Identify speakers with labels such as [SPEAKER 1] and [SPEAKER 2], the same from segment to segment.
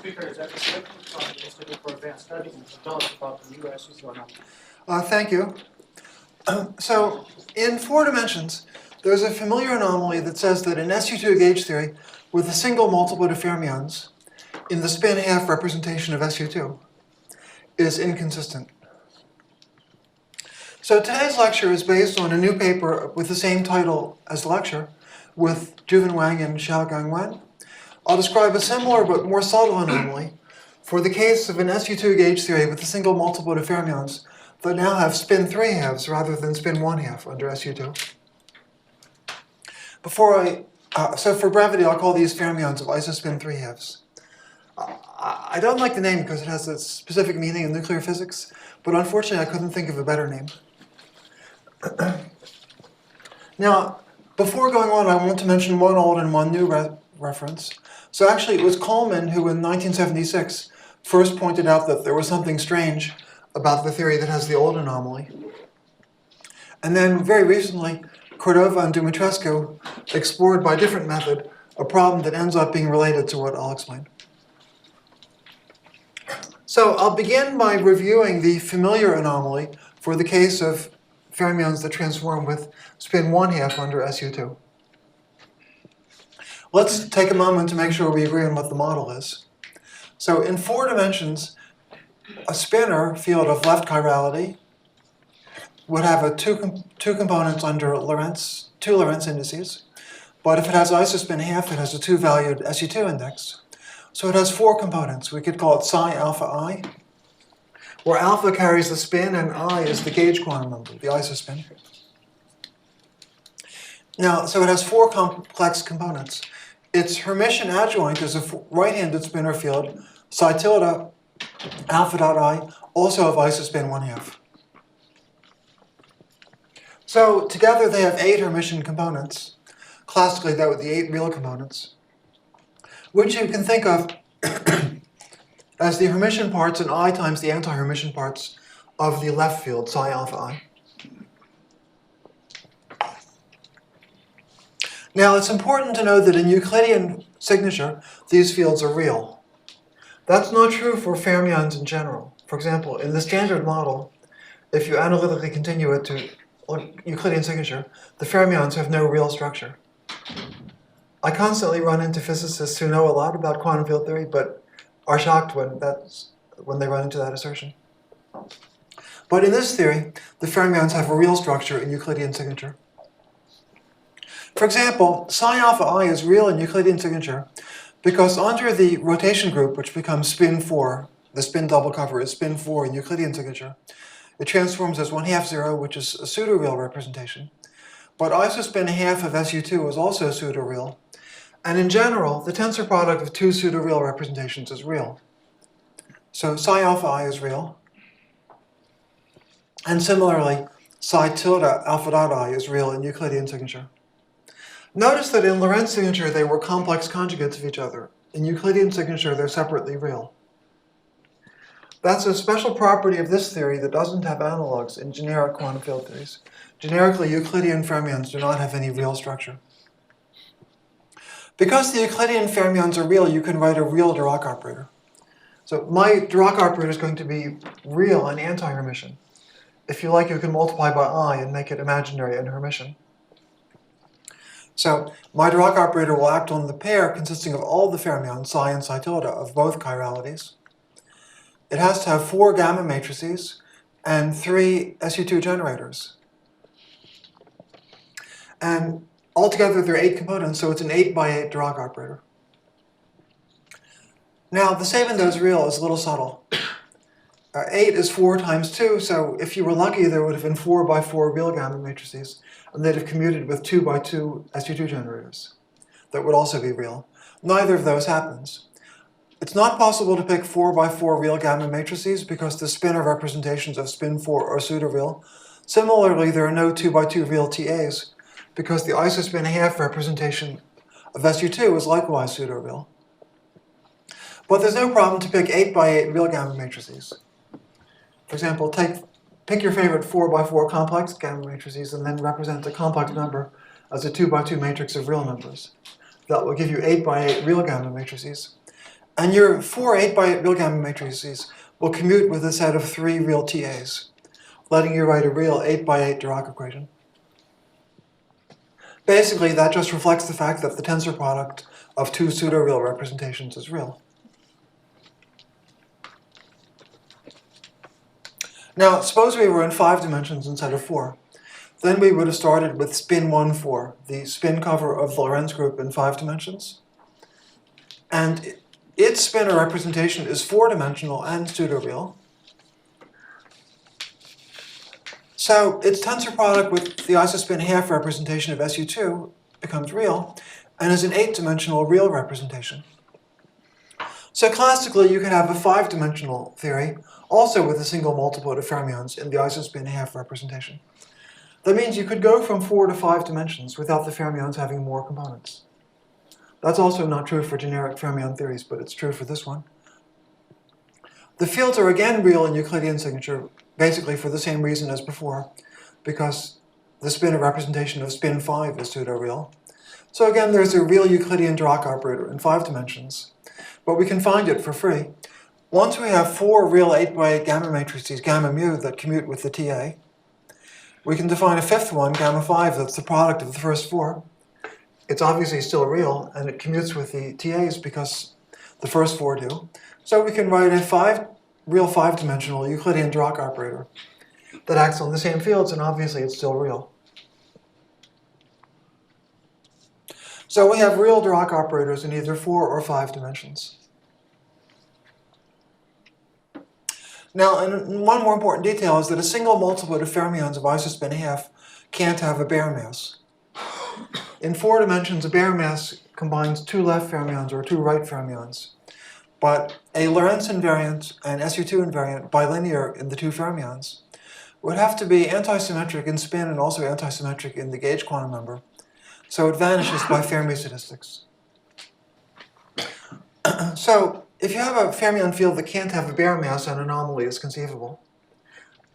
[SPEAKER 1] speaker is Evan Smith from the Institute for Advanced Studies, and tell us about the new SU2 anomaly.
[SPEAKER 2] Thank you. So, in 4 dimensions, there's a familiar anomaly that says that an SU2 gauge theory with a single multiplet of fermions in the spin half representation of SU2 is inconsistent. So today's lecture is based on a new paper with the same title as the lecture with Juvin Wang and Xiaogang Wen. I'll describe a similar but more subtle anomaly for the case of an SU2 gauge theory with a single multiplet of fermions that now have spin 3 halves rather than spin 1 half under SU2. So for brevity, I'll call these fermions of isospin 3 halves. I don't like the name because it has a specific meaning in nuclear physics, but unfortunately I couldn't think of a better name. Now, before going on, I want to mention one old and one new reference. So actually, it was Coleman who in 1976 first pointed out that there was something strange about the theory that has the old anomaly. And then very recently, Cordova and Dumitrescu explored by a different method a problem that ends up being related to what I'll explain. So I'll begin by reviewing the familiar anomaly for the case of fermions that transform with spin 1 half under SU2. Let's take a moment to make sure we agree on what the model is. So in 4 dimensions, a spinor field of left chirality would have two components under two Lorentz indices, but if it has isospin half, it has a 2-valued SU2 index. So it has 4 components. We could call it psi alpha I, where alpha carries the spin and I is the gauge quantum number, the isospin. Now, so it has 4 complex components. Its Hermitian adjoint is a right-handed spinor field, psi tilde alpha dot I, also of isospin 1 half. So together they have 8 Hermitian components. Classically, that would be 8 real components, which you can think of as the Hermitian parts in I times the anti-Hermitian parts of the left field, psi alpha I. Now, it's important to know that in Euclidean signature, these fields are real. That's not true for fermions in general. For example, in the standard model, if you analytically continue it to Euclidean signature, the fermions have no real structure. I constantly run into physicists who know a lot about quantum field theory, but are shocked when they run into that assertion. But in this theory, the fermions have a real structure in Euclidean signature. For example, psi alpha I is real in Euclidean signature because under the rotation group, which becomes spin 4, the spin double cover is spin 4 in Euclidean signature, it transforms as 1 half 0, which is a pseudo-real representation. But isospin half of SU2 is also pseudo-real. And in general, the tensor product of 2 pseudo-real representations is real. So psi alpha I is real. And similarly, psi tilde alpha dot I is real in Euclidean signature. Notice that in Lorentz signature, they were complex conjugates of each other. In Euclidean signature, they're separately real. That's a special property of this theory that doesn't have analogs in generic quantum field theories. Generically, Euclidean fermions do not have any real structure. Because the Euclidean fermions are real, you can write a real Dirac operator. So my Dirac operator is going to be real and anti-Hermitian. If you like, you can multiply by I and make it imaginary and Hermitian. So my Dirac operator will act on the pair consisting of all the fermions, psi and psi tilde, of both chiralities. It has to have 4 gamma matrices and 3 SU2 generators. And altogether, there are 8 components, so it's an 8 by 8 Dirac operator. Now, the statement that is real is a little subtle. 8 is 4 times 2, so if you were lucky, there would have been 4 by 4 real gamma matrices, and they'd have commuted with 2 by 2 SU2 generators. That would also be real. Neither of those happens. It's not possible to pick 4 by 4 real gamma matrices because the spinor representations of spin 4 are pseudo-real. Similarly, there are no 2 by 2 real TAs because the isospin half representation of SU2 is likewise pseudo-real. But there's no problem to pick 8 by 8 real gamma matrices. For example, pick your favorite 4 by 4 complex gamma matrices and then represent a complex number as a 2 by 2 matrix of real numbers. That will give you 8 by 8 real gamma matrices. And your 4 8x8 real gamma matrices will commute with a set of 3 real TAs, letting you write a real 8x8 Dirac equation. Basically, that just reflects the fact that the tensor product of 2 pseudo-real representations is real. Now, suppose we were in 5 dimensions instead of 4. Then we would have started with spin 1, 4, the spin cover of the Lorentz group in 5 dimensions. And its spinor representation is 4-dimensional and pseudo-real. So its tensor product with the isospin half representation of SU2 becomes real, and is an 8-dimensional real representation. So classically, you could have a 5-dimensional theory, also with a single multiplet of fermions in the isospin half representation. That means you could go from 4 to 5 dimensions without the fermions having more components. That's also not true for generic fermion theories, but it's true for this one. The fields are again real in Euclidean signature, basically for the same reason as before, because the spinor representation of spin 5 is pseudo-real. So again, there's a real Euclidean Dirac operator in 5 dimensions, but we can find it for free. Once we have 4 real 8x8 gamma matrices, gamma mu, that commute with the TA, we can define a 5th one, gamma 5, that's the product of the first 4. It's obviously still real, and it commutes with the TAs because the first 4 do. So we can write a real 5-dimensional Euclidean Dirac operator that acts on the same fields, and obviously it's still real. So we have real Dirac operators in either 4 or 5 dimensions. Now, and one more important detail is that a single multiplet of fermions of isospin half can't have a bare mass. In 4 dimensions, a bare mass combines 2 left fermions or 2 right fermions. But a Lorentz invariant and SU2 invariant bilinear in the 2 fermions would have to be anti-symmetric in spin and also anti-symmetric in the gauge quantum number. So it vanishes by Fermi statistics. So if you have a fermion field that can't have a bare mass, an anomaly is conceivable.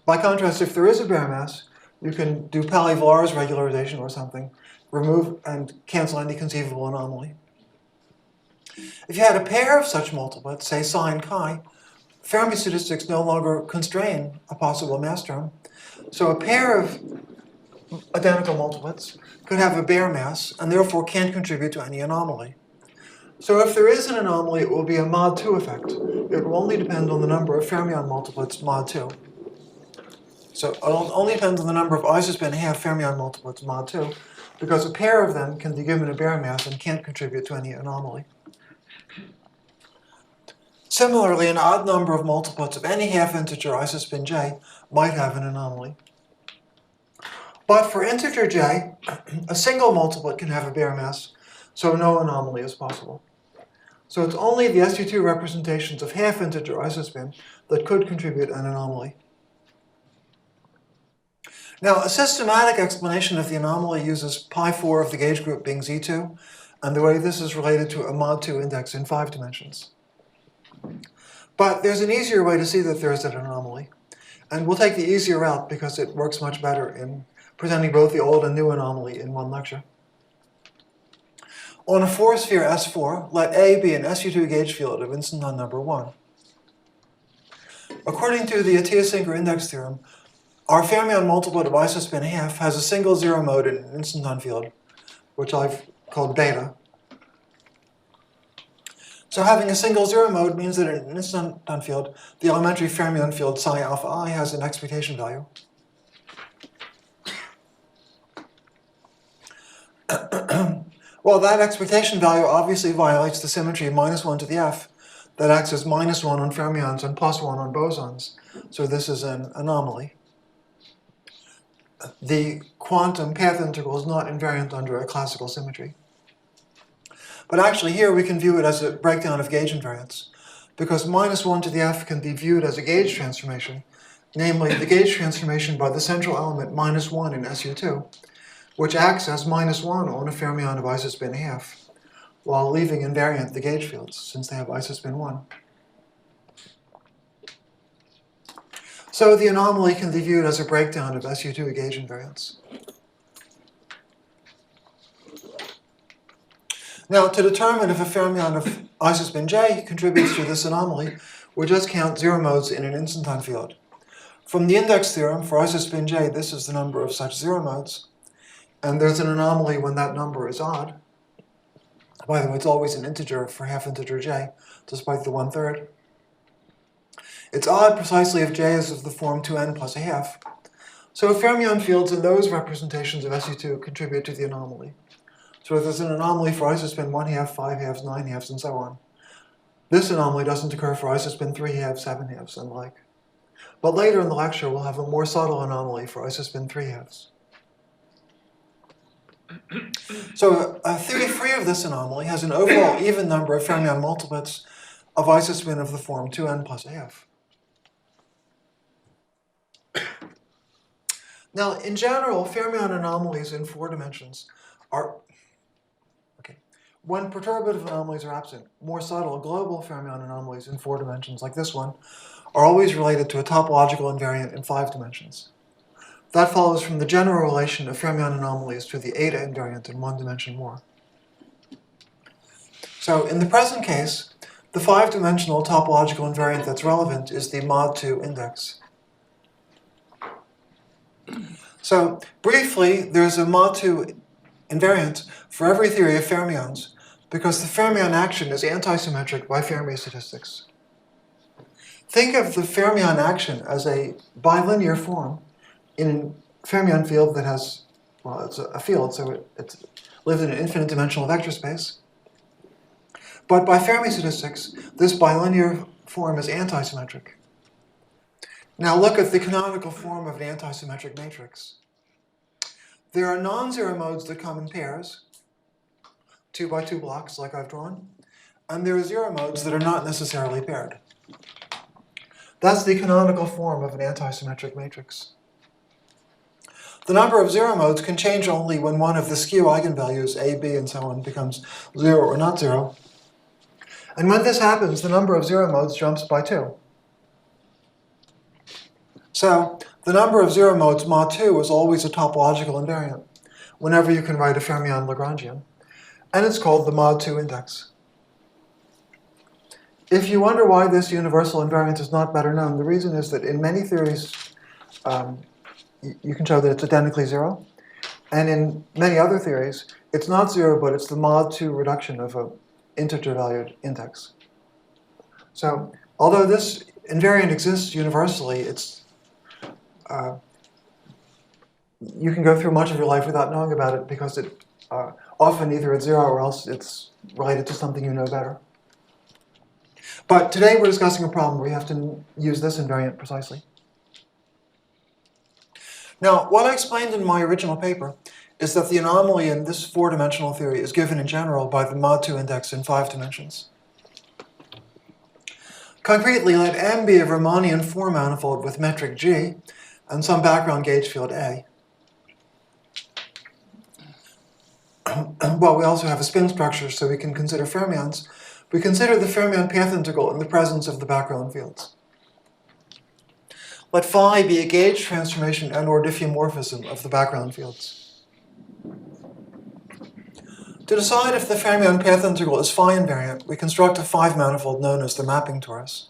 [SPEAKER 2] By contrast, if there is a bare mass, you can do Pauli-Villars regularization or something, remove and cancel any conceivable anomaly. If you had a pair of such multiplets, say psi and chi, Fermi statistics no longer constrain a possible mass term. So a pair of identical multiplets could have a bare mass and therefore can't contribute to any anomaly. So if there is an anomaly, it will be a mod 2 effect. It will only depend on the number of fermion multiplets mod 2. So it only depends on the number of isospin half fermion multiplets mod 2, because a pair of them can be given a bare mass and can't contribute to any anomaly. Similarly, an odd number of multiplets of any half-integer isospin j might have an anomaly. But for integer j, a single multiplet can have a bare mass, so no anomaly is possible. So it's only the SU2 representations of half-integer isospin that could contribute an anomaly. Now, a systematic explanation of the anomaly uses pi4 of the gauge group being Z2, and the way this is related to a mod 2 index in 5 dimensions. But there's an easier way to see that there is an anomaly. And we'll take the easier route because it works much better in presenting both the old and new anomaly in one lecture. On a 4-sphere S4, let A be an SU2 gauge field of instanton number 1. According to the Atiyah-Singer index theorem, our fermion multiplet of isospin half has a single zero mode in an instanton field, which I've called beta. So having a single zero mode means that in an instanton field, the elementary fermion field psi alpha I has an expectation value. Well, that expectation value obviously violates the symmetry of -1 to the f that acts as -1 on fermions and +1 on bosons. So this is an anomaly. The quantum path integral is not invariant under a classical symmetry. But actually here we can view it as a breakdown of gauge invariance, because -1 to the f can be viewed as a gauge transformation, namely the gauge transformation by the central element -1 in SU2, which acts as -1 on a fermion of isospin half, while leaving invariant the gauge fields, since they have isospin 1. So the anomaly can be viewed as a breakdown of SU2 gauge invariance. Now, to determine if a fermion of isospin J contributes to this anomaly, we just count zero modes in an instanton field. From the index theorem for isospin J, this is the number of such zero modes, and there's an anomaly when that number is odd. By the way, it's always an integer for half integer J, despite the 1/3. It's odd precisely if J is of the form 2n plus a half. So fermion fields in those representations of SU2 contribute to the anomaly. So if there's an anomaly for isospin 1/2, 5/2, 9/2, and so on, this anomaly doesn't occur for isospin 3/2, 7/2, and the like. But later in the lecture, we'll have a more subtle anomaly for isospin 3/2. So a theory free of this anomaly has an overall even number of fermion multiplets of isospin of the form 2n plus a half. Now, in general, fermion anomalies in 4 dimensions are, when perturbative anomalies are absent, more subtle global fermion anomalies in 4 dimensions, like this one, are always related to a topological invariant in 5 dimensions. That follows from the general relation of fermion anomalies to the eta invariant in 1 dimension more. So in the present case, the 5-dimensional topological invariant that's relevant is the mod 2 index. So briefly, there's a mod 2 invariant for every theory of fermions because the fermion action is anti-symmetric by Fermi statistics. Think of the fermion action as a bilinear form in a fermion field that has, well, it's a field, so it lives in an infinite dimensional vector space. But by Fermi statistics, this bilinear form is anti-symmetric. Now look at the canonical form of an anti-symmetric matrix. There are non-zero modes that come in pairs, 2 by 2 blocks like I've drawn, and there are zero modes that are not necessarily paired. That's the canonical form of an anti-symmetric matrix. The number of zero modes can change only when one of the skew eigenvalues, A, B, and so on, becomes 0 or not 0. And when this happens, the number of zero modes jumps by 2. So the number of zero modes, mod 2, is always a topological invariant whenever you can write a fermion Lagrangian. And it's called the mod 2 index. If you wonder why this universal invariant is not better known, the reason is that in many theories, you can show that it's identically 0. And in many other theories, it's not 0, but it's the mod 2 reduction of an integer-valued index. So although this invariant exists universally, you can go through much of your life without knowing about it because it often either it's 0 or else it's related to something you know better. But today we're discussing a problem where you have to use this invariant precisely. Now, what I explained in my original paper is that the anomaly in this 4-dimensional theory is given in general by the mod 2 index in 5 dimensions. Concretely, let M be a Riemannian 4 manifold with metric G and some background gauge field A. Well, we also have a spin structure, so we can consider fermions. We consider the fermion path integral in the presence of the background fields. Let phi be a gauge transformation and/or diffeomorphism of the background fields. To decide if the fermion path integral is phi invariant, we construct a 5-manifold known as the mapping torus.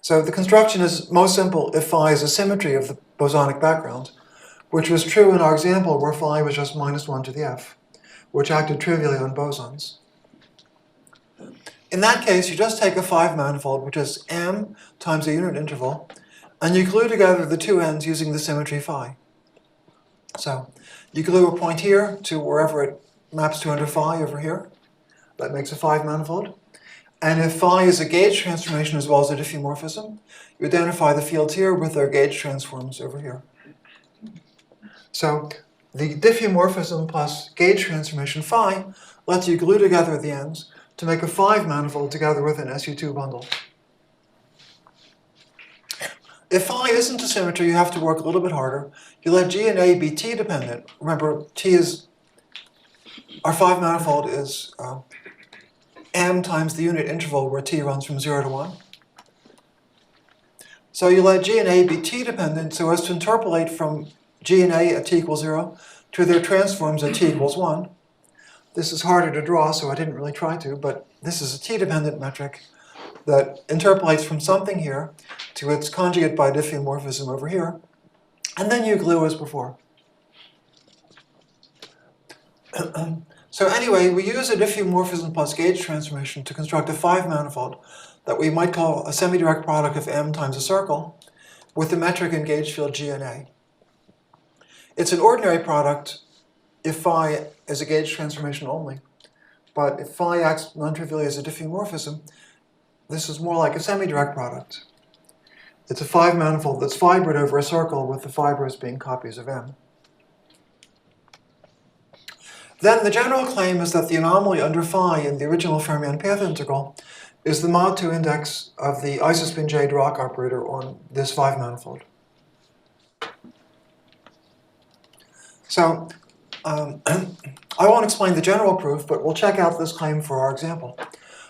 [SPEAKER 2] So the construction is most simple if phi is a symmetry of the bosonic background, which was true in our example where phi was just -1 to the f, which acted trivially on bosons. In that case, you just take a 5-manifold, which is M times a unit interval, and you glue together the two ends using the symmetry phi. So you glue a point here to wherever it maps to under phi over here. That makes a 5-manifold. And if phi is a gauge transformation as well as a diffeomorphism, you identify the fields here with their gauge transforms over here. So the diffeomorphism plus gauge transformation phi lets you glue together the ends to make a 5-manifold together with an SU2 bundle. If phi isn't a symmetry, you have to work a little bit harder. You let G and A be T dependent. Remember, our 5-manifold is M times the unit interval where T runs from 0 to 1. So you let G and A be T dependent so as to interpolate from G and A at T equals 0 to their transforms at T equals 1. This is harder to draw, so I didn't really try to, but this is a t-dependent metric that interpolates from something here to its conjugate by diffeomorphism over here, and then you glue as before. So anyway, we use a diffeomorphism plus gauge transformation to construct a 5-manifold that we might call a semi-direct product of M times a circle with the metric and gauge field G and A. It's an ordinary product if phi is a gauge transformation only, but if phi acts non-trivially as a diffeomorphism, this is more like a semi-direct product. It's a 5-manifold that's fibred over a circle with the fibers being copies of M. Then the general claim is that the anomaly under phi in the original Fermion path integral is the mod 2 index of the isospin J Dirac operator on this 5-manifold. So I won't explain the general proof, but we'll check out this claim for our example.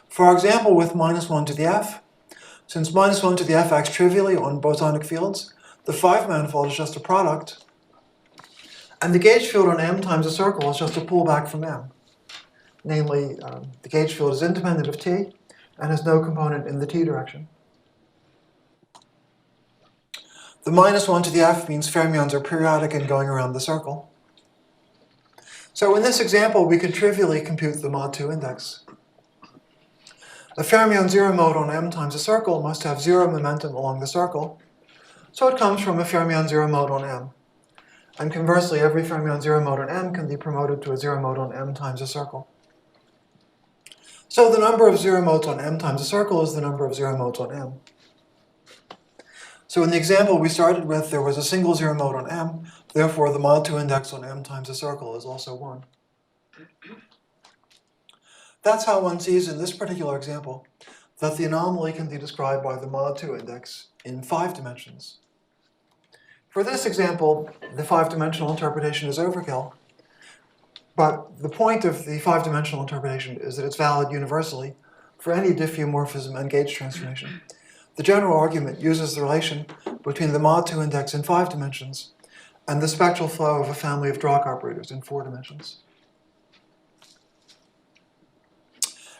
[SPEAKER 2] For our example with -1 to the f, since -1 to the f acts trivially on bosonic fields, the 5-manifold is just a product, and the gauge field on M times a circle is just a pullback from M. Namely, the gauge field is independent of t and has no component in the t direction. The -1 to the f means fermions are periodic and going around the circle. So in this example, we can trivially compute the mod 2 index. A fermion zero mode on M times a circle must have zero momentum along the circle, so it comes from a fermion zero mode on M. And conversely, every fermion zero mode on M can be promoted to a zero mode on M times a circle. So the number of zero modes on M times a circle is the number of zero modes on M. So in the example we started with, there was a single zero mode on M, therefore the mod 2 index on M times a circle is also 1. That's how one sees in this particular example that the anomaly can be described by the mod 2 index in 5 dimensions. For this example, the 5-dimensional interpretation is overkill, but the point of the 5-dimensional interpretation is that it's valid universally for any diffeomorphism and gauge transformation. The general argument uses the relation between the mod 2 index in 5 dimensions and the spectral flow of a family of Dirac operators in 4 dimensions.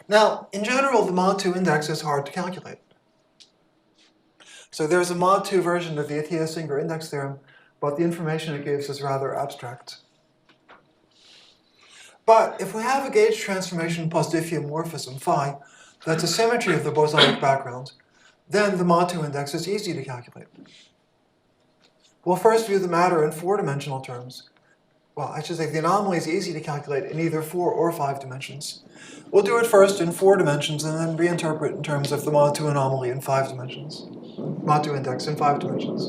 [SPEAKER 2] Now, in general, the mod 2 index is hard to calculate. So there's a mod 2 version of the Atiyah-Singer index theorem, but the information it gives is rather abstract. But if we have a gauge transformation plus diffeomorphism phi that's a symmetry of the bosonic background, then the mod 2 index is easy to calculate. We'll first view the matter in 4-dimensional terms. Well, I should say the anomaly is easy to calculate in either 4 or 5 dimensions. We'll do it first in 4 dimensions and then reinterpret in terms of the mod 2 anomaly in 5 dimensions. Mod 2 index in 5 dimensions.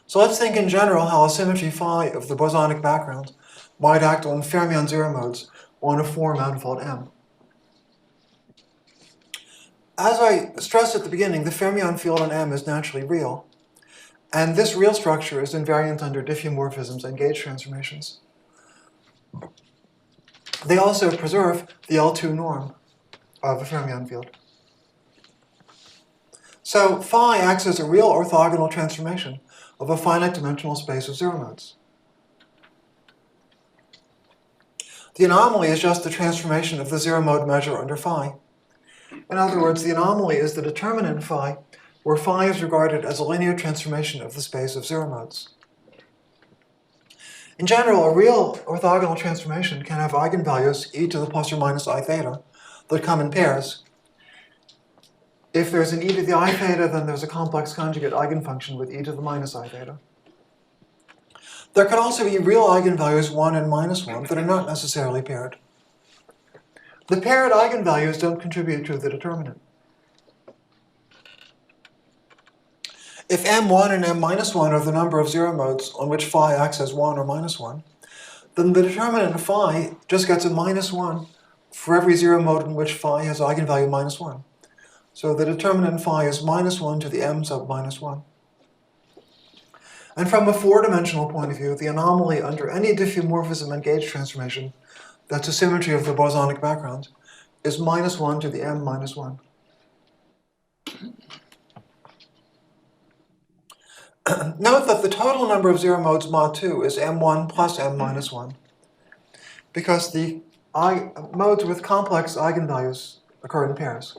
[SPEAKER 2] So let's think in general how a symmetry phi of the bosonic background might act on fermion zero modes on a 4-manifold M. As I stressed at the beginning, the fermion field on M is naturally real, and this real structure is invariant under diffeomorphisms and gauge transformations. They also preserve the L2 norm of a fermion field. So phi acts as a real orthogonal transformation of a finite dimensional space of zero modes. The anomaly is just the transformation of the zero mode measure under phi. In other words, the anomaly is the determinant phi, where phi is regarded as a linear transformation of the space of zero modes. In general, a real orthogonal transformation can have eigenvalues e to the plus or minus I theta that come in pairs. If there's an e to the I theta, then there's a complex conjugate eigenfunction with e to the minus I theta. There can also be real eigenvalues 1 and minus 1 that are not necessarily paired. The paired eigenvalues don't contribute to the determinant. If M1 and M-1 are the number of zero modes on which phi acts as 1 or minus 1, then the determinant of phi just gets a minus 1 for every zero mode in which phi has eigenvalue minus 1. So the determinant of phi is minus 1 to the M sub minus 1. And from a 4-dimensional point of view, the anomaly under any diffeomorphism and gauge transformation that's a symmetry of the bosonic background is minus 1 to the M minus 1. Note that the total number of zero modes mod 2 is M1 plus M minus 1. because the modes with complex eigenvalues occur in pairs.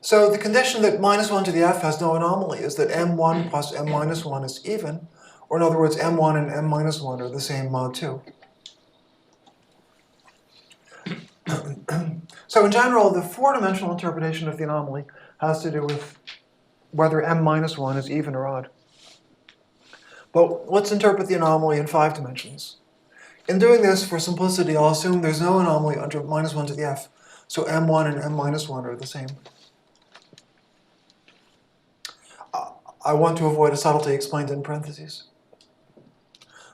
[SPEAKER 2] So the condition that minus 1 to the f has no anomaly is that m1 plus m minus 1 is even, or in other words, m1 and m minus 1 are the same mod 2. So in general, the four-dimensional interpretation of the anomaly has to do with whether m minus 1 is even or odd. But let's interpret the anomaly in 5 dimensions. In doing this, for simplicity, I'll assume there's no anomaly under minus 1 to the f, so m1 and m minus 1 are the same. I want to avoid a subtlety explained in parentheses.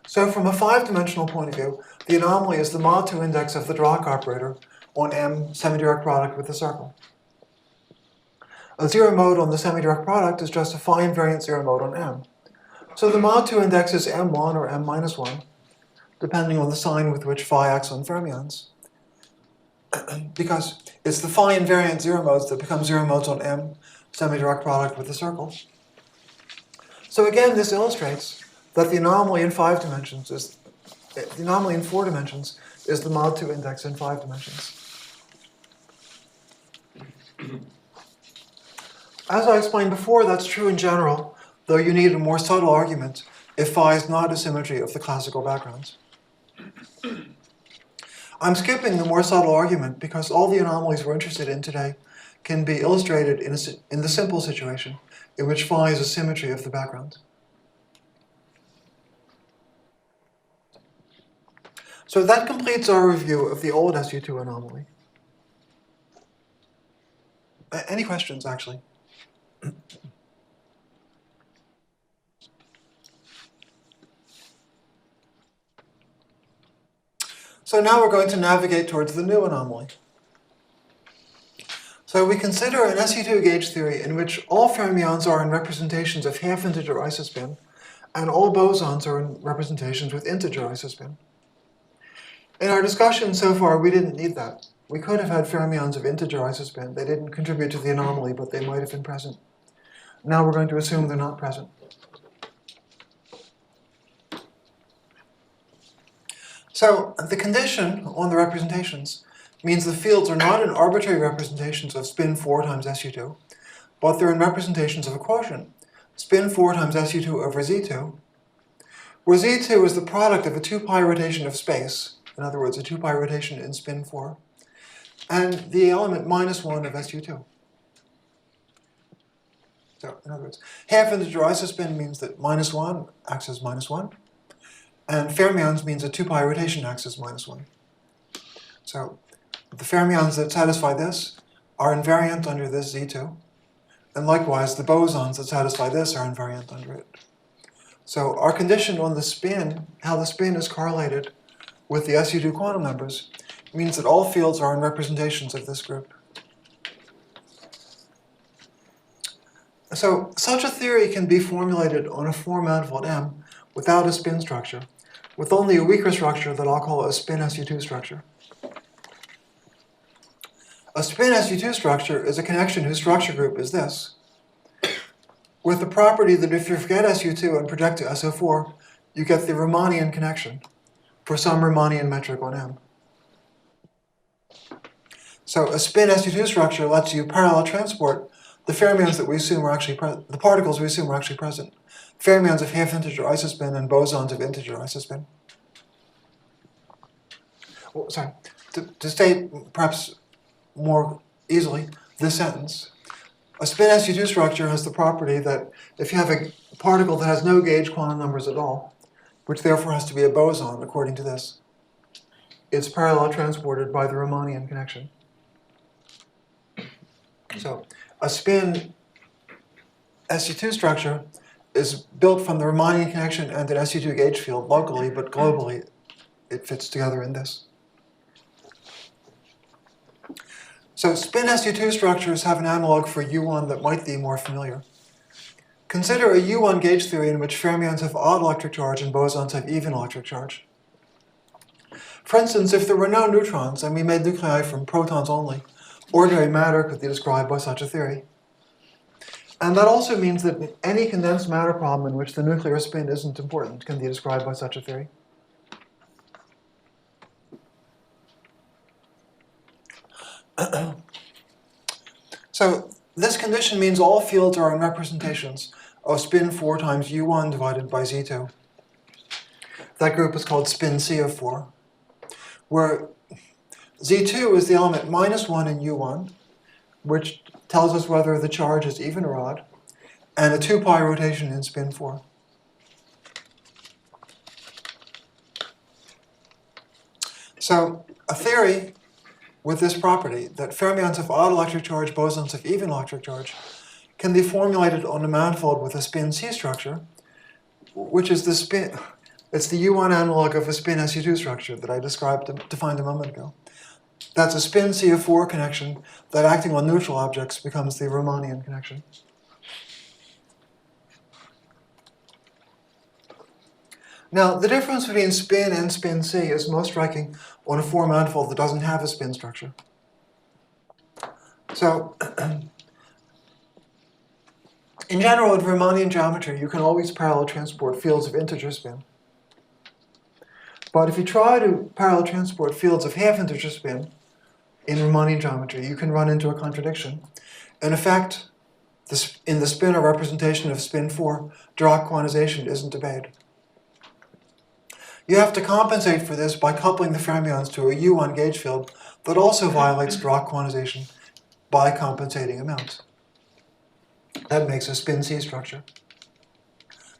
[SPEAKER 2] So from a 5-dimensional point of view, the anomaly is the mod 2 index of the Dirac operator on M semi-direct product with a circle. A zero mode on the semi-direct product is just a phi invariant zero mode on M. So the mod 2 index is M1 or M minus 1, depending on the sign with which phi acts on fermions. Because it's the phi invariant zero modes that become zero modes on M semi-direct product with a circle. So again, this illustrates that the anomaly in 5 dimensions is the anomaly in 4 dimensions is the mod 2 index in 5 dimensions. As I explained before, that's true in general, though you need a more subtle argument if phi is not a symmetry of the classical backgrounds. I'm skipping the more subtle argument because all the anomalies we're interested in today can be illustrated in the simple situation in which phi is a symmetry of the background. So that completes our review of the old SU2 anomaly. Any questions, actually? So now we're going to navigate towards the new anomaly. So we consider an SU2 gauge theory in which all fermions are in representations of half-integer isospin, and all bosons are in representations with integer isospin. In our discussion so far, we didn't need that. We could have had fermions of integer isospin. They didn't contribute to the anomaly, but they might have been present. Now we're going to assume they're not present. So the condition on the representations means the fields are not in arbitrary representations of spin 4 times SU2, but they're in representations of a quotient, spin 4 times SU2 over Z2, where Z2 is the product of a 2 pi rotation of space, in other words, a 2 pi rotation in spin 4, and the element minus 1 of SU2. So, in other words, half-integer isospin means that minus 1 acts as minus 1, and fermions means a 2 pi rotation acts as minus 1. So, the fermions that satisfy this are invariant under this Z2, and likewise, the bosons that satisfy this are invariant under it. So, our condition on the spin, how the spin is correlated with the SU2 quantum numbers, means that all fields are in representations of this group. So, such a theory can be formulated on a 4-manifold M without a spin structure, with only a weaker structure that I'll call a spin SU2 structure. A spin SU2 structure is a connection whose structure group is this, with the property that if you forget SU2 and project to SO4, you get the Riemannian connection for some Riemannian metric on M. So a spin SU2 structure lets you parallel transport the fermions that we assume are actually present, the particles we assume are actually present, fermions of half-integer isospin and bosons of integer isospin. Well, sorry, to state perhaps more easily this sentence, a spin SU2 structure has the property that if you have a particle that has no gauge quantum numbers at all, which therefore has to be a boson according to this, it's parallel transported by the Riemannian connection. So a spin SU2 structure is built from the Riemannian connection and an SU2 gauge field locally, but globally it fits together in this. So spin SU2 structures have an analog for U1 that might be more familiar. Consider a U1 gauge theory in which fermions have odd electric charge and bosons have even electric charge. For instance, if there were no neutrons and we made nuclei from protons only, ordinary matter could be described by such a theory. And that also means that any condensed matter problem in which the nuclear spin isn't important can be described by such a theory. So this condition means all fields are in representations of spin 4 times U1 divided by Z2. That group is called spin C of 4, where Z2 is the element -1 in U1, which tells us whether the charge is even or odd, and a 2 pi rotation in spin 4. So a theory with this property, that fermions of odd electric charge, bosons of even electric charge, can be formulated on a manifold with a spin C structure, which is the spin, it's the U1 analog of a spin SU2 structure that I defined a moment ago. That's a spin C of 4 connection that, acting on neutral objects, becomes the Riemannian connection. Now, the difference between spin and spin C is most striking on a 4 manifold that doesn't have a spin structure. So, in general, in Riemannian geometry, you can always parallel transport fields of integer spin. But if you try to parallel transport fields of half-integer spin in Riemannian geometry, you can run into a contradiction. In effect, in the spinor representation of spin 4, Dirac quantization isn't obeyed. You have to compensate for this by coupling the fermions to a U1 gauge field that also violates Dirac quantization by compensating amounts. That makes a spin C structure.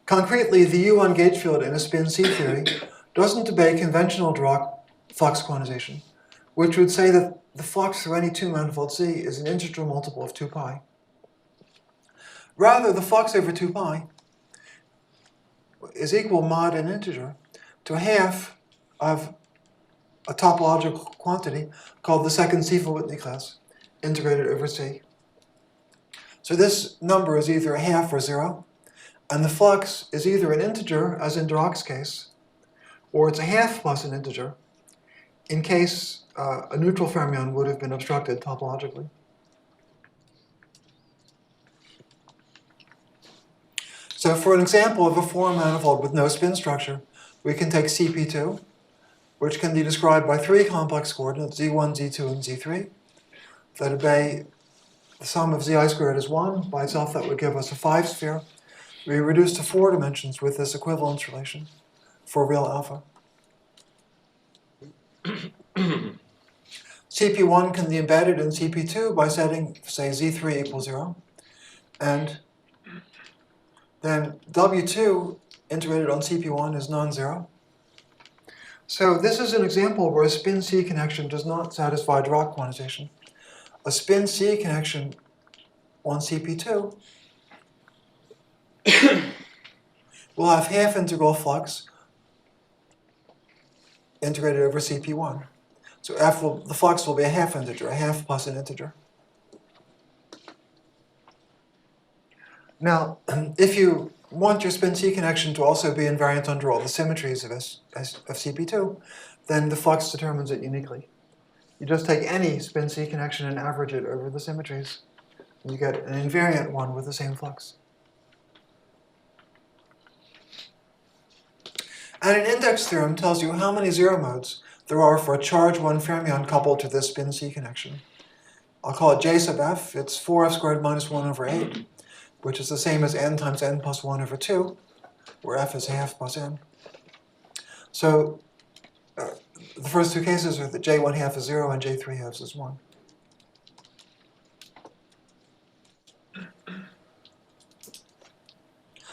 [SPEAKER 2] Concretely, the U1 gauge field in a spin C theory doesn't obey conventional Dirac flux quantization, which would say that the flux through any 2 manifold C is an integral multiple of 2 pi. Rather, the flux over 2 pi is equal mod an integer to a half of a topological quantity called the second Stiefel-Whitney class, integrated over C. So this number is either a half or 0, and the flux is either an integer, as in Dirac's case, or it's a half plus an integer, in case a neutral fermion would have been obstructed topologically. So for an example of a 4 manifold with no spin structure, we can take CP2, which can be described by 3 complex coordinates, Z1, Z2, and Z3, that obey the sum of Zi squared is 1. By itself, that would give us a 5 sphere. We reduce to 4 dimensions with this equivalence relation for real alpha. CP1 can be embedded in CP2 by setting, say, Z3 equals 0. And then W2 integrated on CP1 is non-zero. So this is an example where a spin C connection does not satisfy Dirac quantization. A spin C connection on CP2 will have half integral flux integrated over CP1. So the flux will be a half integer, a half plus an integer. Now, if you want your spin C connection to also be invariant under all the symmetries of CP2, then the flux determines it uniquely. You just take any spin C connection and average it over the symmetries, and you get an invariant one with the same flux. And an index theorem tells you how many zero modes there are for a charge 1 fermion coupled to this spin C connection. I'll call it J sub f. It's 4f squared minus 1 over 8, which is the same as n times n plus 1 over 2, where f is half plus n. So the first 2 cases are that J1 half is 0 and J3 halves is 1.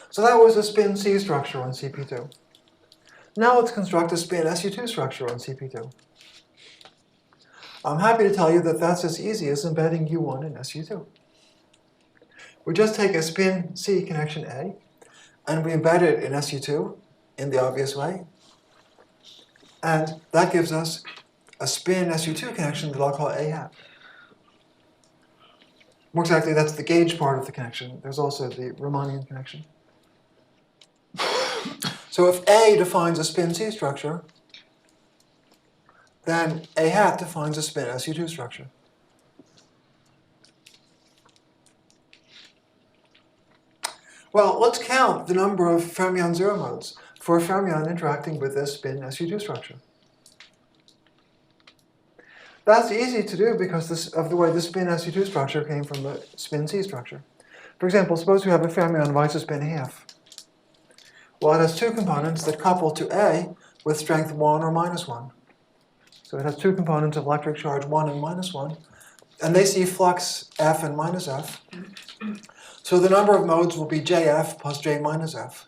[SPEAKER 2] So that was a spin C structure on CP2. Now let's construct a spin SU2 structure on CP2. I'm happy to tell you that that's as easy as embedding U1 in SU2. We just take a spin C connection A, and we embed it in SU2 in the obvious way. And that gives us a spin SU2 connection that I'll call A hat. More exactly, that's the gauge part of the connection. There's also the Riemannian connection. So if A defines a spin C structure, then A hat defines a spin SU2 structure. Well, let's count the number of fermion zero modes for a fermion interacting with this spin SU2 structure. That's easy to do because of the way the spin SU2 structure came from the spin C structure. For example, suppose we have a fermion of isospin half. Well, it has two components that couple to A with strength 1 or minus 1. So it has two components of electric charge 1 and minus 1, and they see flux F and minus F. So the number of modes will be JF plus J minus F,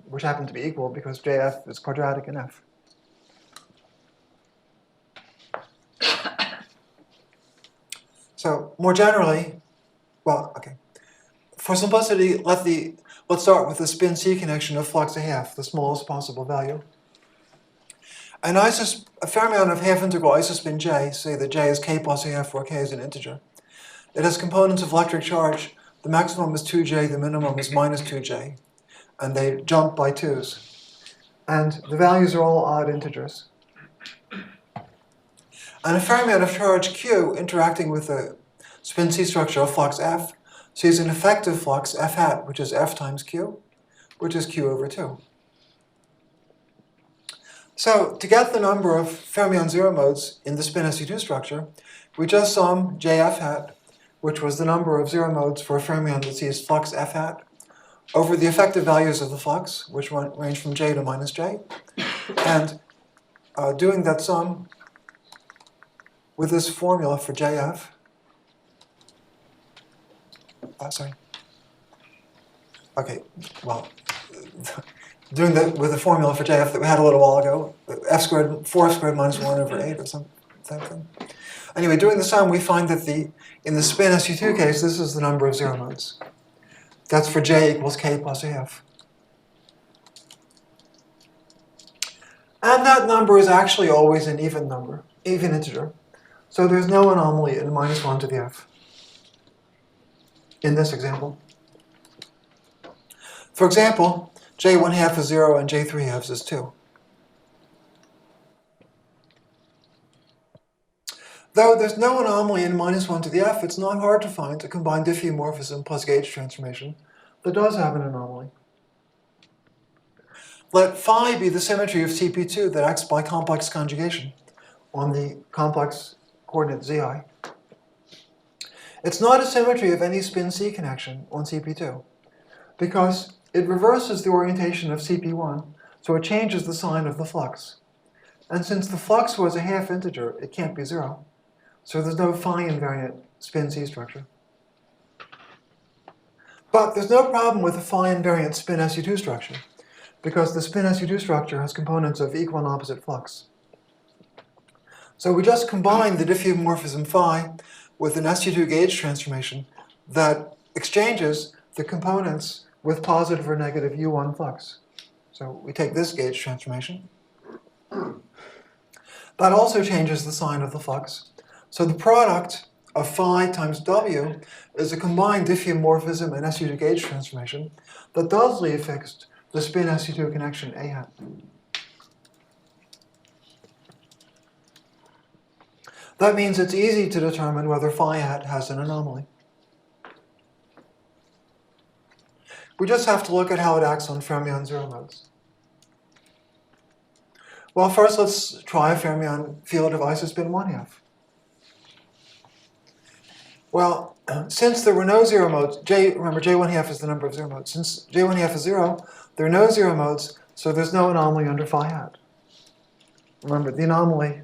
[SPEAKER 2] which happen to be equal because JF is quadratic in F. So more generally, well, okay. For simplicity, let's start with the spin C connection of flux a half, the smallest possible value. A fermion of half integral isospin J, say that J is K plus a half where K is an integer. It has components of electric charge. The maximum is 2J, the minimum is minus 2J. And they jump by 2s. And the values are all odd integers. And a fermion of charge Q interacting with the spin C structure of flux F sees an effective flux F hat, which is F times Q, which is Q over 2. So to get the number of fermion zero modes in the spin SU2 structure, we just sum JF hat, which was the number of zero modes for a fermion that sees flux F hat, over the effective values of the flux, which range from J to minus J, and doing that sum with this formula for JF. Sorry. Okay, well, doing that with the formula for JF that we had a little while ago, F squared, 4 squared minus 1 over 8 or something. Anyway, doing the sum, we find that in the spin SU2 case, this is the number of zero modes. That's for J equals K plus a half. And that number is actually always an even number, even integer. So there's no anomaly in minus 1 to the F in this example. For example, J1 half is 0 and J3 halves is 2. Though there's no anomaly in minus 1 to the F, it's not hard to find a combined diffeomorphism plus gauge transformation that does have an anomaly. Let phi be the symmetry of CP2 that acts by complex conjugation on the complex coordinate Zi. It's not a symmetry of any spin C connection on CP2 because it reverses the orientation of CP1, so it changes the sign of the flux. And since the flux was a half integer, it can't be 0. So there's no phi invariant spin C structure. But there's no problem with the phi invariant spin SU2 structure because the spin SU2 structure has components of equal and opposite flux. So we just combine the diffeomorphism phi with an SU2 gauge transformation that exchanges the components with positive or negative U1 flux. So we take this gauge transformation. That also changes the sign of the flux. So the product of phi times W is a combined diffeomorphism and SU2 gauge transformation that does leave fixed the spin SU2 connection A hat. That means it's easy to determine whether phi hat has an anomaly. We just have to look at how it acts on fermion zero modes. Well, first let's try a fermion field of isospin 1 half. Well, since there were no zero modes, remember J1 half is the number of zero modes. Since J1 half is 0, there are no zero modes, so there's no anomaly under phi hat. Remember, the anomaly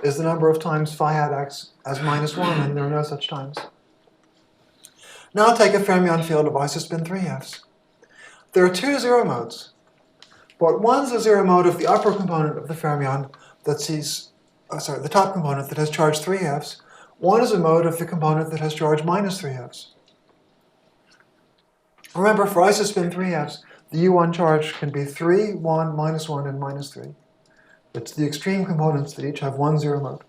[SPEAKER 2] is the number of times phi hat acts as minus 1, and there are no such times. Now take a fermion field of isospin 3 halves. There are two zero modes, but one's a zero mode of the upper component of the fermion that sees, the top component that has charge 3 halves. One is a mode of the component that has charge minus 3 halves. Remember, for isospin 3 halves, the U1 charge can be 3, 1, minus 1, and minus 3. It's the extreme components that each have one zero mode.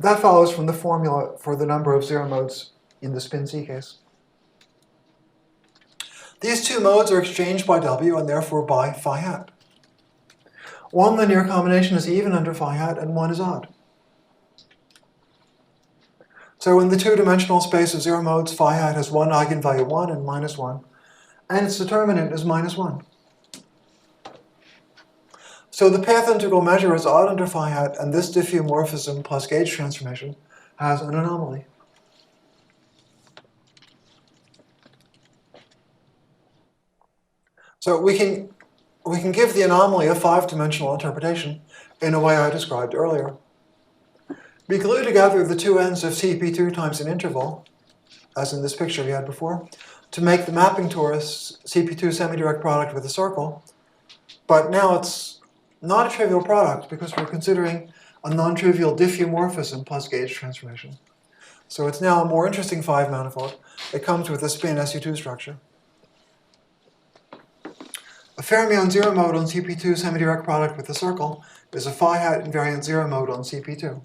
[SPEAKER 2] That follows from the formula for the number of zero modes in the spin C case. These two modes are exchanged by W and therefore by phi hat. One linear combination is even under phi hat and one is odd. So in the two-dimensional space of zero modes, phi hat has one eigenvalue 1 and minus 1, and its determinant is minus 1. So the path integral measure is odd under phi hat, and this diffeomorphism plus gauge transformation has an anomaly. So we can give the anomaly a 5-dimensional interpretation in a way I described earlier. We glue together the two ends of CP2 times an interval, as in this picture we had before, to make the mapping torus CP2 semi-direct product with a circle. But now it's not a trivial product because we're considering a non-trivial diffeomorphism plus gauge transformation. So it's now a more interesting 5-manifold. It comes with a spin SU2 structure. A fermion zero mode on CP2 semi-direct product with a circle is a phi hat invariant zero mode on CP2.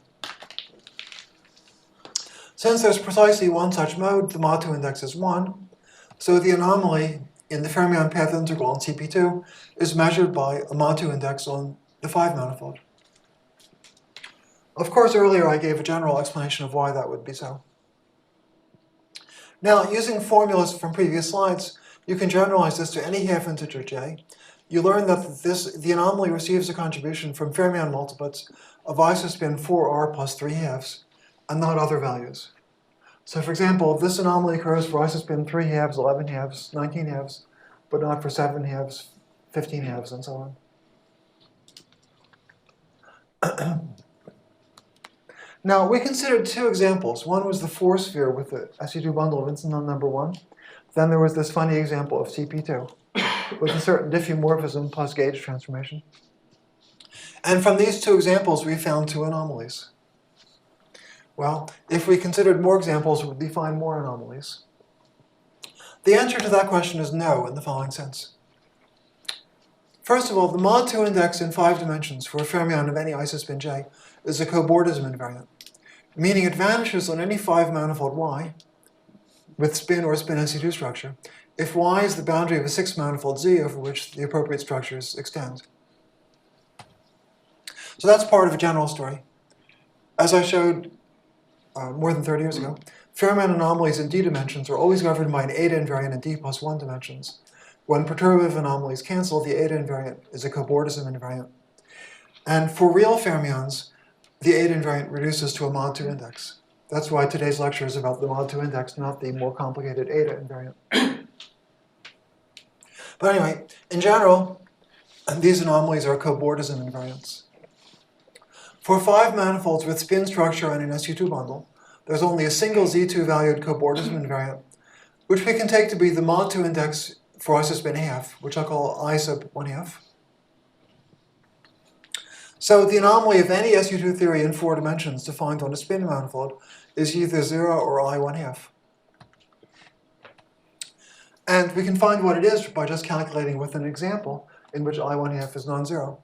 [SPEAKER 2] Since there's precisely one such mode, the mod2 index is 1, so the anomaly in the fermion path integral on CP2 is measured by a mod2 index on the 5-manifold. Of course, earlier I gave a general explanation of why that would be so. Now, using formulas from previous slides, you can generalize this to any half integer j. You learn that the anomaly receives a contribution from fermion multiplets of isospin 4r plus 3 halves, and not other values. So for example, this anomaly occurs for isospin 3 halves, 11 halves, 19 halves, but not for 7 halves, 15 halves, and so on. Now, we considered two examples. One was the 4-sphere with the SU2 bundle of incident on number 1. Then there was this funny example of CP2 with a certain diffeomorphism plus gauge transformation. And from these two examples, we found two anomalies. Well, if we considered more examples, would we find more anomalies? The answer to that question is no, in the following sense. First of all, the mod2 index in 5 dimensions for a fermion of any isospin j is a cobordism invariant, meaning it vanishes on any 5-manifold Y with spin or spin SU2 structure if Y is the boundary of a 6-manifold Z over which the appropriate structures extend. So that's part of a general story. As I showed more than 30 years ago, fermion anomalies in D dimensions are always governed by an eta invariant in D plus 1 dimensions. When perturbative anomalies cancel, the eta invariant is a cobordism invariant. And for real fermions, the eta invariant reduces to a mod2 index. That's why today's lecture is about the mod2 index, not the more complicated eta invariant. But anyway, in general, these anomalies are cobordism invariants. For 5 manifolds with spin structure and an SU2 bundle, there's only a single Z2 valued cobordism invariant, which we can take to be the mod2 index for isospin half, which I'll call I sub 1 half. So the anomaly of any SU2 theory in 4 dimensions defined on a spin manifold is either 0 or I 1 half. And we can find what it is by just calculating with an example in which I 1 half is non-zero.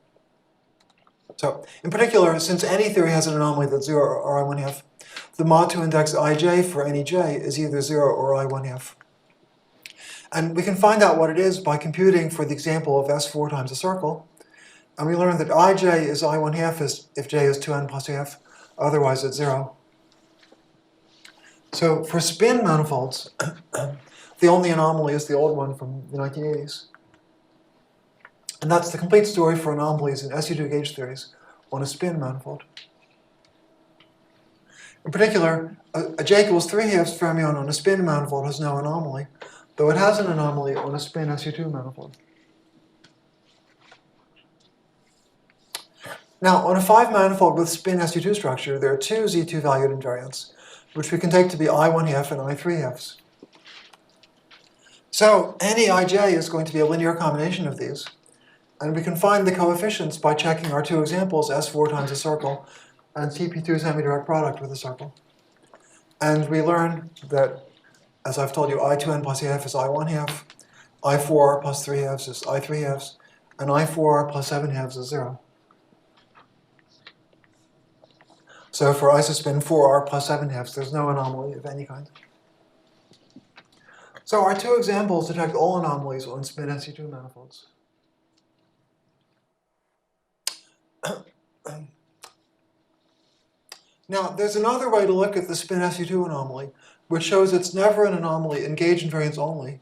[SPEAKER 2] So, in particular, since any theory has an anomaly that's 0 or I 1 half, the mod2 index ij for any j is either 0 or I 1 half. And we can find out what it is by computing for the example of S4 times a circle. And we learn that ij is I 1 half if j is 2n plus half, otherwise it's 0. So for spin manifolds, the only anomaly is the old one from the 1980s. And that's the complete story for anomalies in SU2 gauge theories on a spin manifold. In particular, a j equals 3 halves fermion on a spin manifold has no anomaly, though it has an anomaly on a spin SU2 manifold. Now, on a 5 manifold with spin SU2 structure, there are two Z2 valued invariants, which we can take to be I 1 half and I 3 halves. So any ij is going to be a linear combination of these. And we can find the coefficients by checking our two examples, S4 times a circle and CP2 semi-direct product with a circle. And we learn that, as I've told you, I2n plus half is I 1 half, I4r plus 3 halves is I 3 halves, and I4r plus 7 halves is 0. So for isospin 4r plus 7 halves, there's no anomaly of any kind. So our two examples detect all anomalies on spin SU2 manifolds. Now, there's another way to look at the spin SU2 anomaly, which shows it's never an anomaly in gauge invariance only.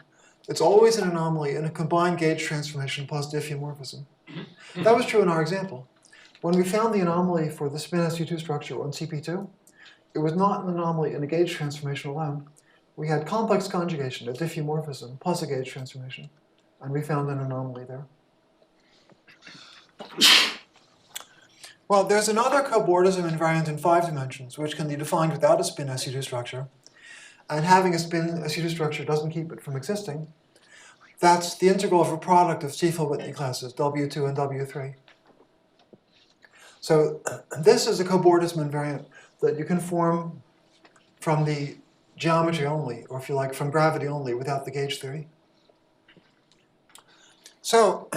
[SPEAKER 2] It's always an anomaly in a combined gauge transformation plus diffeomorphism. That was true in our example. When we found the anomaly for the spin SU2 structure on CP2, it was not an anomaly in a gauge transformation alone. We had complex conjugation, a diffeomorphism, plus a gauge transformation, and we found an anomaly there. Well, there's another cobordism invariant in 5 dimensions, which can be defined without a spin SU2 structure, and having a spin SU2 structure doesn't keep it from existing. That's the integral of a product of Stiefel-Whitney classes, W2 and W3. So this is a cobordism invariant that you can form from the geometry only, or if you like, from gravity only, without the gauge theory. So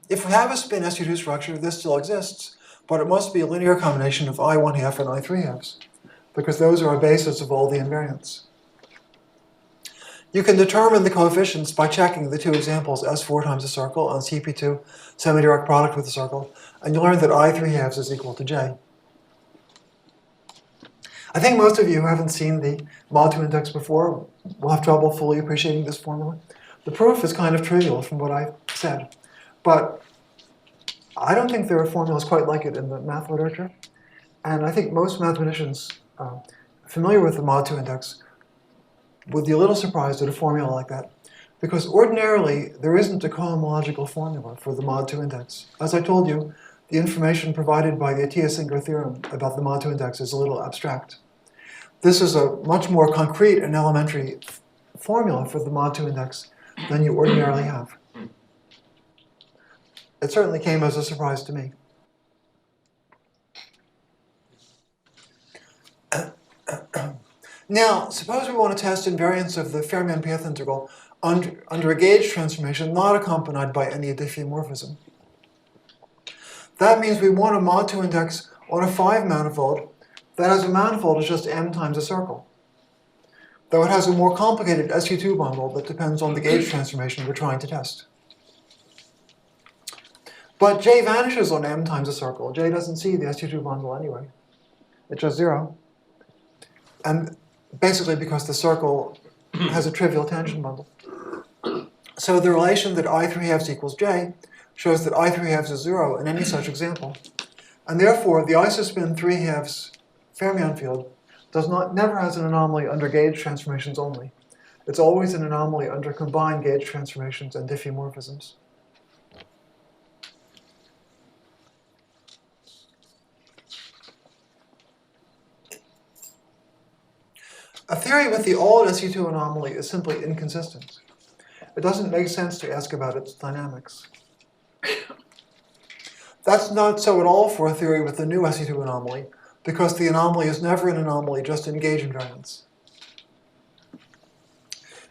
[SPEAKER 2] if we have a spin SU2 structure, this still exists, but it must be a linear combination of I1/2 and I3/2, because those are a basis of all the invariants. You can determine the coefficients by checking the two examples S4 times a circle on CP2 semi-direct product with a circle, and you learn that I3/2 is equal to J. I think most of you who haven't seen the mod 2 index before will have trouble fully appreciating this formula. The proof is kind of trivial from what I said, but I don't think there are formulas quite like it in the math literature, and I think most mathematicians familiar with the mod 2 index would be a little surprised at a formula like that, because ordinarily there isn't a cohomological formula for the mod 2 index. As I told you, the information provided by the Anti-Symmetric theorem about the mod 2 index is a little abstract. This is a much more concrete and elementary formula for the mod 2 index than you ordinarily have. It certainly came as a surprise to me. Now, suppose we want to test invariance of the Fermion-Pith integral under a gauge transformation not accompanied by any diffeomorphism. That means we want a mod 2 index on a 5 manifold that has a manifold as just M times a circle, though it has a more complicated SU2 bundle that depends on the gauge transformation we're trying to test. But J vanishes on M times a circle. J doesn't see the SU2 bundle anyway. It's just 0. And basically because the circle has a trivial tangent bundle. So the relation that I3/2 equals J shows that I3/2 is 0 in any such example. And therefore, the isospin 3/2 fermion field never has an anomaly under gauge transformations only. It's always an anomaly under combined gauge transformations and diffeomorphisms. A theory with the old SU2 anomaly is simply inconsistent. It doesn't make sense to ask about its dynamics. That's not so at all for a theory with the new SU2 anomaly, because the anomaly is never an anomaly just in gauge invariance.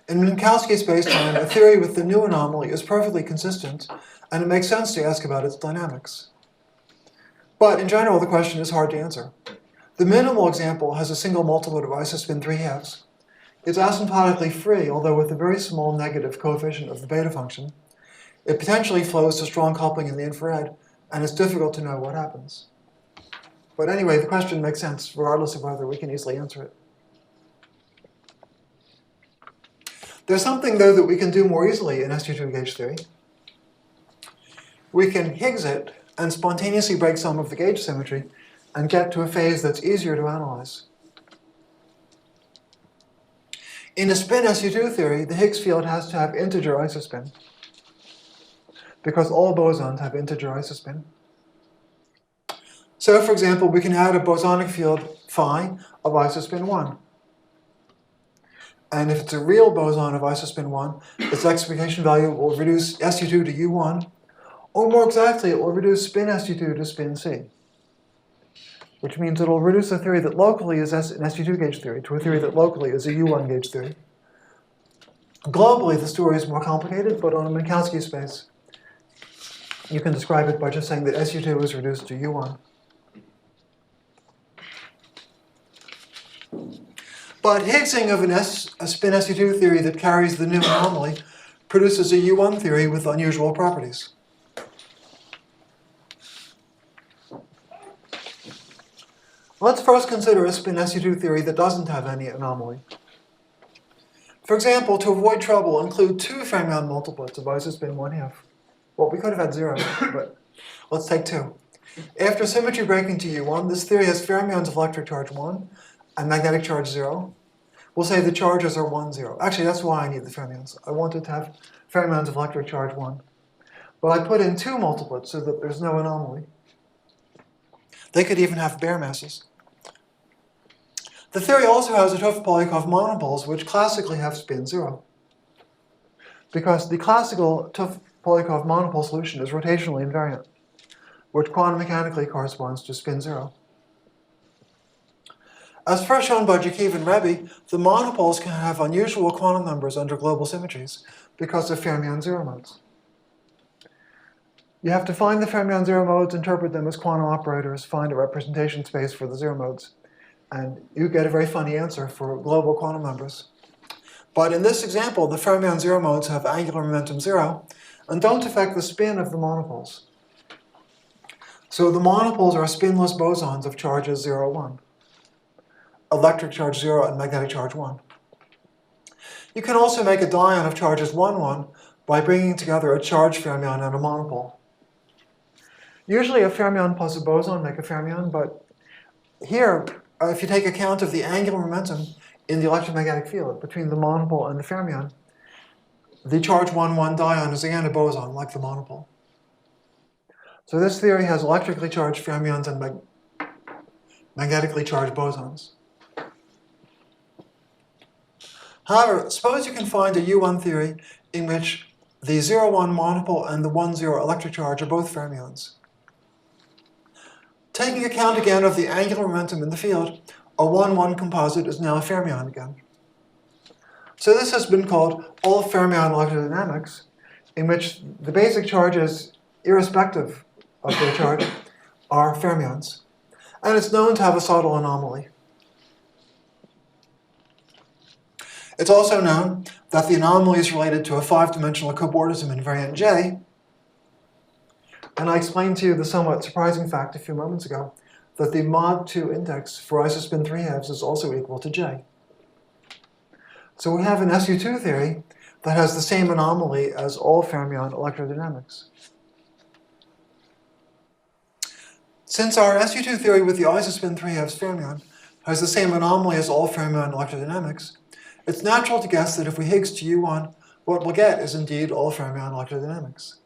[SPEAKER 2] In Minkowski spacetime, a theory with the new anomaly is perfectly consistent, and it makes sense to ask about its dynamics. But in general, the question is hard to answer. The minimal example has a single multiplet of isospin 3/2. It's asymptotically free, although with a very small negative coefficient of the beta function. It potentially flows to strong coupling in the infrared, and it's difficult to know what happens. But anyway, the question makes sense, regardless of whether we can easily answer it. There's something, though, that we can do more easily in SU2 gauge theory. We can Higgs it and spontaneously break some of the gauge symmetry and get to a phase that's easier to analyze. In a spin SU2 theory, the Higgs field has to have integer isospin, because all bosons have integer isospin. So, for example, we can add a bosonic field phi of isospin 1. And if it's a real boson of isospin 1, its expectation value will reduce SU2 to U1, or more exactly, it will reduce spin SU2 to spin C, which means it will reduce a theory that locally is an SU2 gauge theory to a theory that locally is a U1 gauge theory. Globally, the story is more complicated, but on a Minkowski space, you can describe it by just saying that SU2 is reduced to U1. But Higgsing of a spin SU2 theory that carries the new anomaly produces a U1 theory with unusual properties. Let's first consider a spin SU2 theory that doesn't have any anomaly. For example, to avoid trouble, include 2 fermion multiplets of isospin 1/2. Well, we could have had 0, but let's take 2. After symmetry breaking to U1, this theory has fermions of electric charge 1 and magnetic charge 0. We'll say the charges are 1, 0. Actually, that's why I need the fermions. I wanted to have fermions of electric charge 1. But I put in 2 multiplets so that there's no anomaly. They could even have bare masses. The theory also has a 'Topf-Polyakov monopoles, which classically have spin 0. Because the classical 'Topf-Polyakov monopole solution is rotationally invariant, which quantum mechanically corresponds to spin 0. As first shown by Jakiv and Rebbe, the monopoles can have unusual quantum numbers under global symmetries because of fermion 0 modes. You have to find the fermion 0 modes, interpret them as quantum operators, find a representation space for the 0 modes, and you get a very funny answer for global quantum numbers. But in this example, the fermion 0 modes have angular momentum 0 and don't affect the spin of the monopoles. So the monopoles are spinless bosons of charges 0, 1. Electric charge 0 and magnetic charge 1. You can also make a dion of charges 1, 1 by bringing together a charge fermion and a monopole. Usually a fermion plus a boson make a fermion, but here, if you take account of the angular momentum in the electromagnetic field between the monopole and the fermion, the charge 1, 1 dion is again a boson, like the monopole. So this theory has electrically charged fermions and magnetically charged bosons. However, suppose you can find a U1 theory in which the 0, 1 monopole and the 1, 0 electric charge are both fermions. Taking account again of the angular momentum in the field, a 1, 1 composite is now a fermion again. So this has been called all fermion electrodynamics, in which the basic charges, irrespective of their charge, are fermions. And it's known to have a subtle anomaly. It's also known that the anomaly is related to a 5-dimensional cobordism invariant J. And I explained to you the somewhat surprising fact a few moments ago that the mod 2 index for isospin 3/2 is also equal to J. So we have an SU2 theory that has the same anomaly as all fermion electrodynamics. Since our SU2 theory with the isospin 3/2 fermion has the same anomaly as all fermion electrodynamics, it's natural to guess that if we Higgs to U1, what we'll get is indeed all fermion electrodynamics.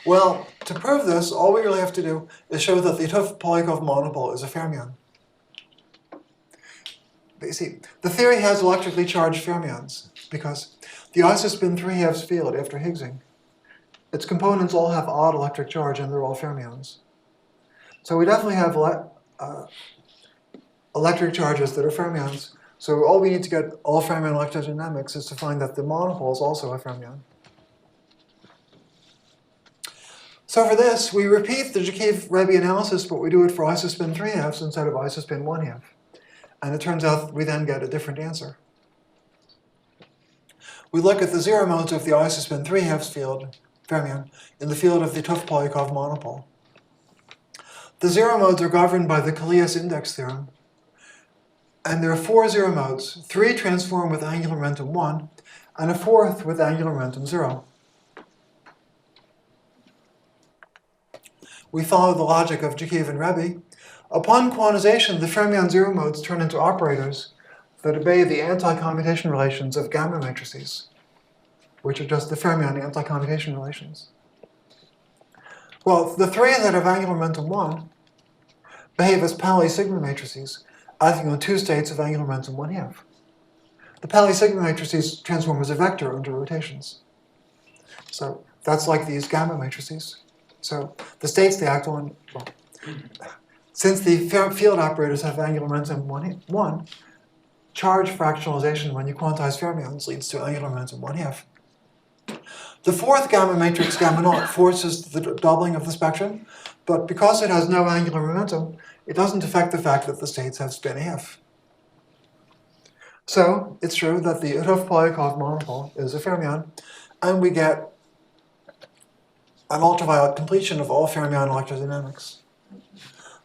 [SPEAKER 2] Well, to prove this, all we really have to do is show that the 'Topf-Polyakov monopole is a fermion. But you see, the theory has electrically charged fermions because the isospin 3/2 field after Higgsing, its components all have odd electric charge and they're all fermions. So we definitely have electric charges that are fermions. So all we need to get all fermion electrodynamics is to find that the monopole is also a fermion. So for this, we repeat the Jakiv-Rebbe analysis, but we do it for isospin 3/2 instead of isospin 1/2. And it turns out we then get a different answer. We look at the 0 modes of the isospin 3/2 field, fermion, in the field of the Topf-Polyakov monopole. The 0 modes are governed by the Kalias index theorem, and there are 4 0 modes. 3 transform with angular momentum 1, and a 4th with angular momentum 0. We follow the logic of Jakiv and Rebbe. Upon quantization, the fermion 0 modes turn into operators that obey the anti-commutation relations of gamma matrices, which are just the fermion anti-commutation relations. Well, the 3 that have angular momentum 1 behave as Pauli-Sigma matrices, acting on 2 states of angular momentum 1/2. The Pauli-Sigma matrices transform as a vector under rotations. So that's like these gamma matrices. So the states they act on, well, since the field operators have angular momentum 1, charge fractionalization when you quantize fermions leads to angular momentum 1/2. The 4th gamma matrix, gamma naught, forces the doubling of the spectrum, but because it has no angular momentum, it doesn't affect the fact that the states have spin 1/2. So it's true that the Topf-Polyakov monopole is a fermion, and we get an ultraviolet completion of all fermion electrodynamics.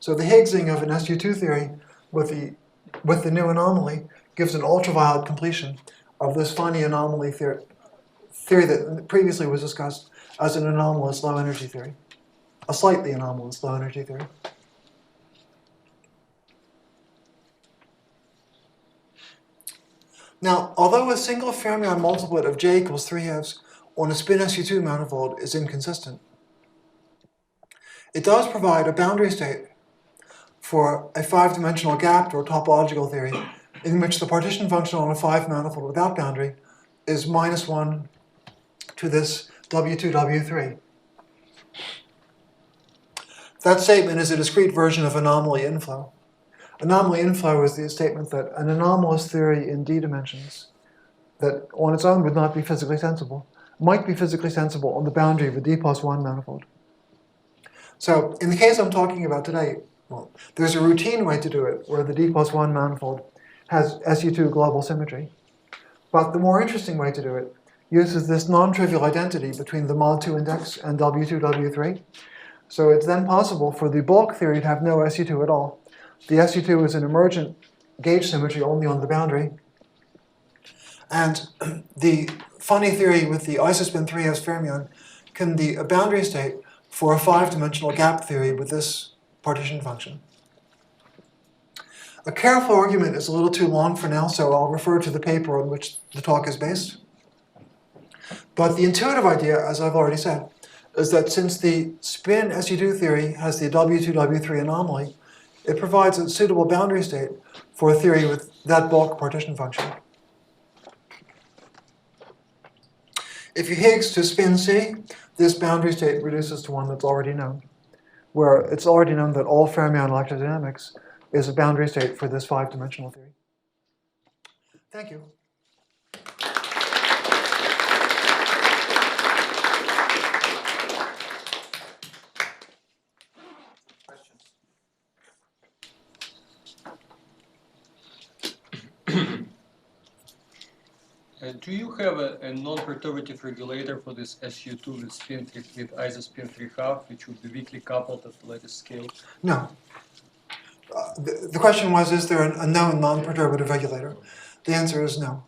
[SPEAKER 2] So the Higgsing of an SU2 theory with the new anomaly gives an ultraviolet completion of this funny anomaly theory that previously was discussed as an anomalous low energy theory, a slightly anomalous low energy theory. Now, although a single fermion multiplet of J equals 3/2 on a spin SU2 manifold is inconsistent, it does provide a boundary state for a 5-dimensional gapped or topological theory in which the partition function on a 5 manifold without boundary is -1 to this W2, W3. That statement is a discrete version of anomaly inflow. Anomaly inflow is the statement that an anomalous theory in D dimensions that on its own would not be physically sensible might be physically sensible on the boundary of a D+1 manifold. So in the case I'm talking about today, well, there's a routine way to do it where the D+1 manifold has SU2 global symmetry. But the more interesting way to do it uses this non-trivial identity between the mod2 index and W2, W3. So it's then possible for the bulk theory to have no SU2 at all. The SU2 is an emergent gauge symmetry only on the boundary. And the funny theory with the isospin 3s fermion can be a boundary state for a 5-dimensional gap theory with this partition function. A careful argument is a little too long for now, so I'll refer to the paper on which the talk is based. But the intuitive idea, as I've already said, is that since the spin SU2 theory has the W2, W3 anomaly, it provides a suitable boundary state for a theory with that bulk partition function. If you Higgs to spin C, this boundary state reduces to one that's already known, where it's already known that all fermion electrodynamics is a boundary state for this 5-dimensional theory. Thank you.
[SPEAKER 3] Do you have a non-perturbative regulator for this SU2 with isospin 3/2, which would be weakly coupled at the latest scale?
[SPEAKER 2] No. The question was, is there a known non-perturbative regulator? The answer is no.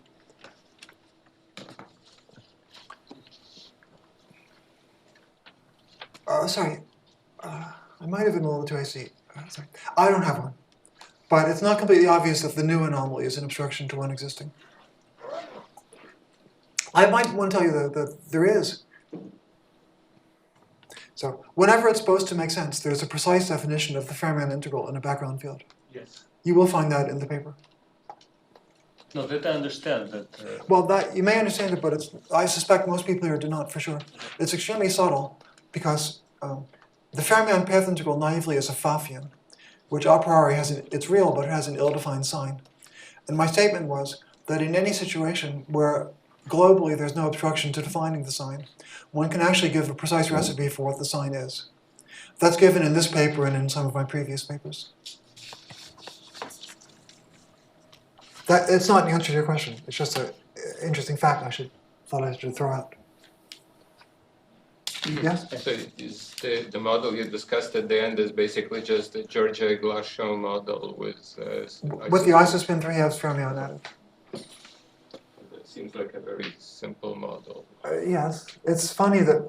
[SPEAKER 2] Sorry, I might have been a little too hasty. Sorry. I don't have one. But it's not completely obvious that the new anomaly is an obstruction to one existing. I might want to tell you that there is. So whenever it's supposed to make sense, there's a precise definition of the fermion integral in a background field.
[SPEAKER 3] Yes.
[SPEAKER 2] You will find that in the paper.
[SPEAKER 3] No, that I understand.
[SPEAKER 2] Well, that you may understand it, but I suspect most people here do not, for sure. It's extremely subtle because the fermion path integral naively is a Pfaffian, which a priori it's real, but it has an ill-defined sign. And my statement was that in any situation where globally there's no obstruction to defining the sign, one can actually give a precise recipe for what the sign is. That's given in this paper and in some of my previous papers. It's not an answer to your question. It's just an interesting fact thought I should throw out. Yes?
[SPEAKER 4] So is the model you discussed at the end is basically just the Georgia Glashow model with
[SPEAKER 2] the isospin 3/2 fermion added.
[SPEAKER 4] It seems like a very simple model.
[SPEAKER 2] Yes, it's funny that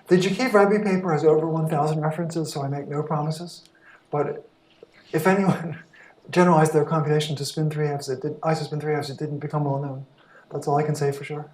[SPEAKER 2] the Jakiv-Rebbe paper has over 1,000 references, so I make no promises. But if anyone generalized their computation to spin 3/2, isospin 3/2, it didn't become well known. That's all I can say for sure.